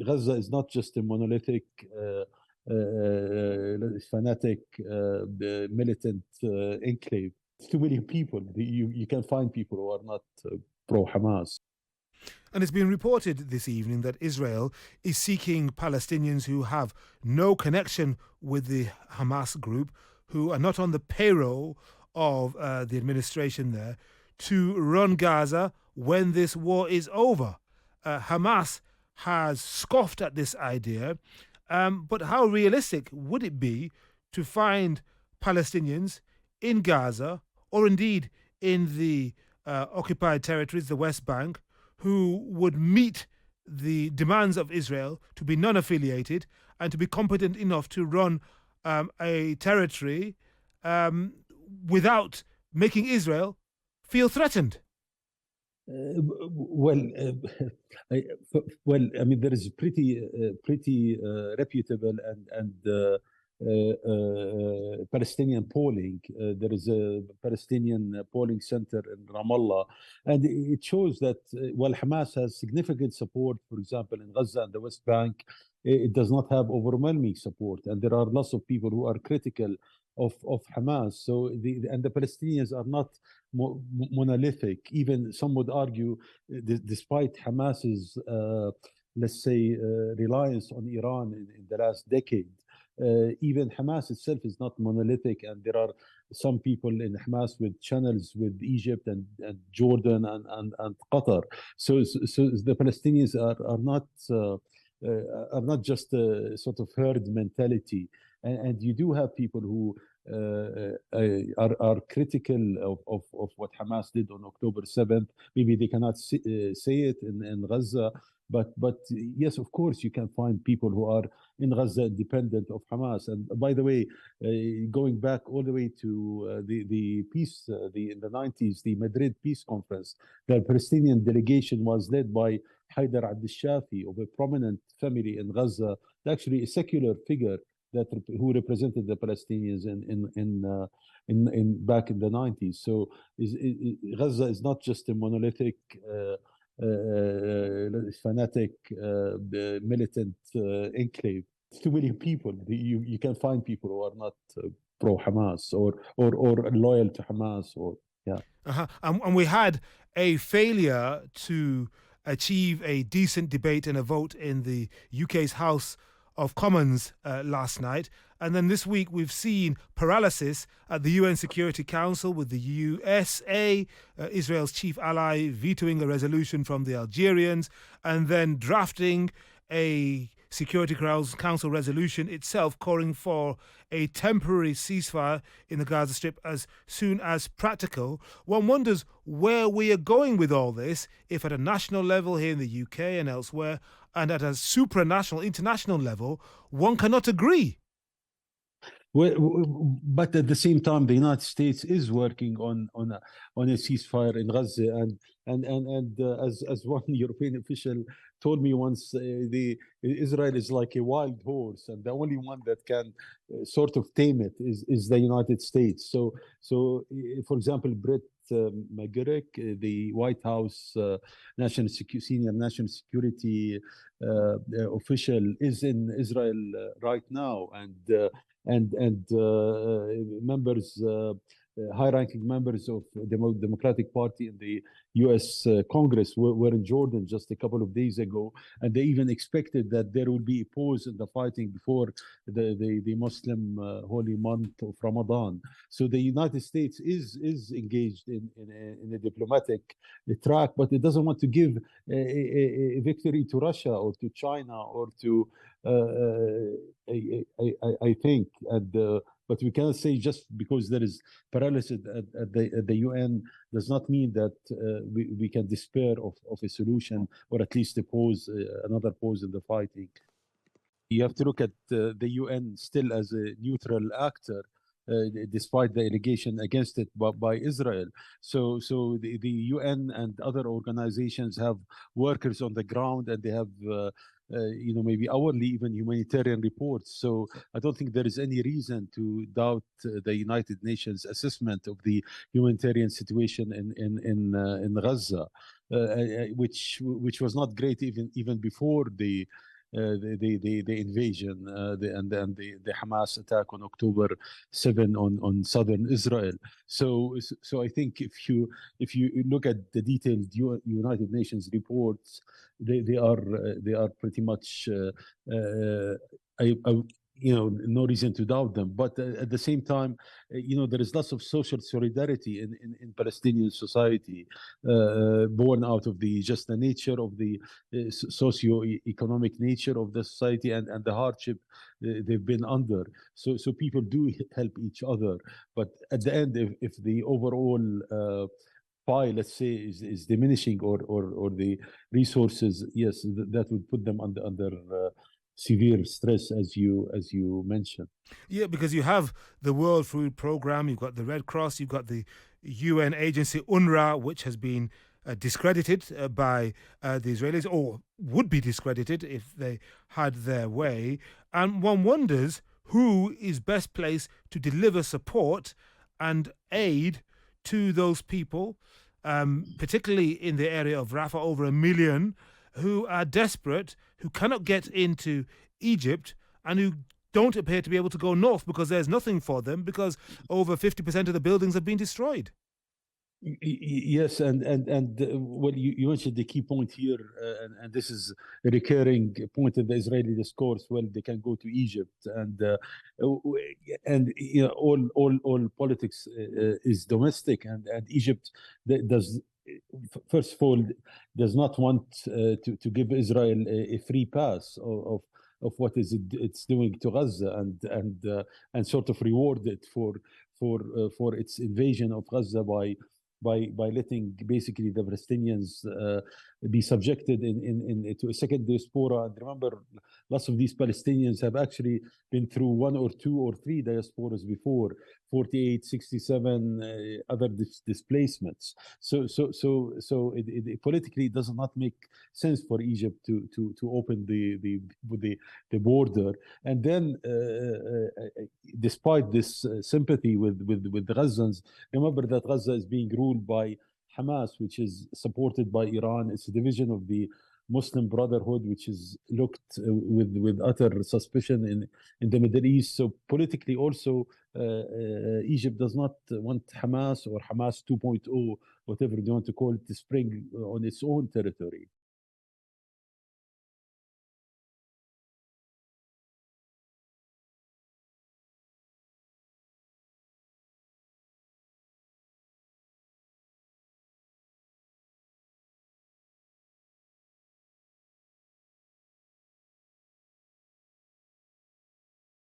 Gaza is not just a monolithic, fanatic, militant enclave. It's 2 million people. You can find people who are not pro-Hamas. And it's been reported this evening that Israel is seeking Palestinians who have no connection with the Hamas group, who are not on the payroll of the administration there, to run Gaza when this war is over. Hamas has scoffed at this idea, but how realistic would it be to find Palestinians in Gaza, or indeed in the occupied territories, the West Bank, who would meet the demands of Israel to be non-affiliated and to be competent enough to run a territory without making Israel feel threatened? Well, I mean, there is pretty reputable and Palestinian polling. There is a Palestinian polling center in Ramallah, and it shows that while Hamas has significant support, for example, in Gaza and the West Bank, it does not have overwhelming support, and there are lots of people who are critical of Hamas. So the Palestinians are not monolithic. Even some would argue, despite Hamas's let's say reliance on Iran in the last decade, even Hamas itself is not monolithic, and there are some people in Hamas with channels with Egypt and Jordan and Qatar. So the Palestinians are not just a sort of herd mentality, and you do have people who are critical of what Hamas did on October 7th. Maybe they cannot say it in Gaza, but yes, of course, you can find people who are in Gaza independent of Hamas. And by the way, going back all the way to the peace, in the 90s, the Madrid Peace Conference, the Palestinian delegation was led by Haidar Abdel-Shafi of a prominent family in Gaza, actually a secular figure who represented the Palestinians in back in the 90s. So Gaza is not just a monolithic, fanatic, militant enclave. It's 2 million people. You can find people who are not pro-Hamas or loyal to Hamas, or yeah. And we had a failure to achieve a decent debate and a vote in the UK's House of Commons last night. And then this week we've seen paralysis at the UN Security Council, with the USA, Israel's chief ally, vetoing a resolution from the Algerians and then drafting a Security Council resolution itself calling for a temporary ceasefire in the Gaza Strip as soon as practical. One wonders where we are going with all this, if at a national level here in the UK and elsewhere, and at a supranational, international level, one cannot agree. Well, but at the same time, the United States is working on a ceasefire in Gaza, and as one European official told me once, Israel is like a wild horse, and the only one that can sort of tame it is the United States. So for example, Brett McGurk, the White House senior national security official, is in Israel right now, and members, high-ranking members of the Democratic Party in the U.S. Congress were in Jordan just a couple of days ago, and they even expected that there will be a pause in the fighting before the Muslim holy month of Ramadan. So the United States is engaged in a diplomatic track, but it doesn't want to give a victory to Russia or to China or to I think, but we cannot say just because there is paralysis at the UN does not mean that we can despair of a solution, or at least another pause in the fighting. You have to look at the UN still as a neutral actor, despite the allegation against it by Israel. So the UN and other organizations have workers on the ground, and they have maybe hourly, even humanitarian reports. So I don't think there is any reason to doubt the United Nations assessment of the humanitarian situation in Gaza, which was not great even before the the invasion and the Hamas attack on October 7 on southern Israel. So I think if you look at the detailed United Nations reports, they are pretty much no reason to doubt them. But at the same time, there is lots of social solidarity in Palestinian society, born out of just the nature of the socio-economic nature of the society and the hardship they've been under. So people do help each other. But at the end, if the overall pie, let's say, is diminishing or the resources, yes, that would put them under severe stress, as you mentioned. Yeah, because you have the World Food Program, you've got the Red Cross, you've got the UN agency UNRWA, which has been discredited by the Israelis, or would be discredited if they had their way. And one wonders who is best placed to deliver support and aid to those people, particularly in the area of Rafah, over 1 million who are desperate, who cannot get into Egypt, and who don't appear to be able to go north because there's nothing for them, because over 50% of the buildings have been destroyed. Yes, and well, you mentioned the key point here, and this is a recurring point in the Israeli discourse. Well, they can go to Egypt, and all politics is domestic, and Egypt does. First of all, does not want to give Israel a free pass of what it's doing to Gaza and sort of reward it for its invasion of Gaza by letting basically the Palestinians be subjected to a second diaspora. And remember, lots of these Palestinians have actually been through 1 or 2 or 3 diasporas before, 48, 67 other displacements. So it politically does not make sense for Egypt to open the border. And then, despite this sympathy with the Gazans, remember that Gaza is being ruled by Hamas, which is supported by Iran. It's a division of the Muslim Brotherhood, which is looked with utter suspicion in the Middle East. So politically also, Egypt does not want Hamas or Hamas 2.0, whatever you want to call it, to spring on its own territory.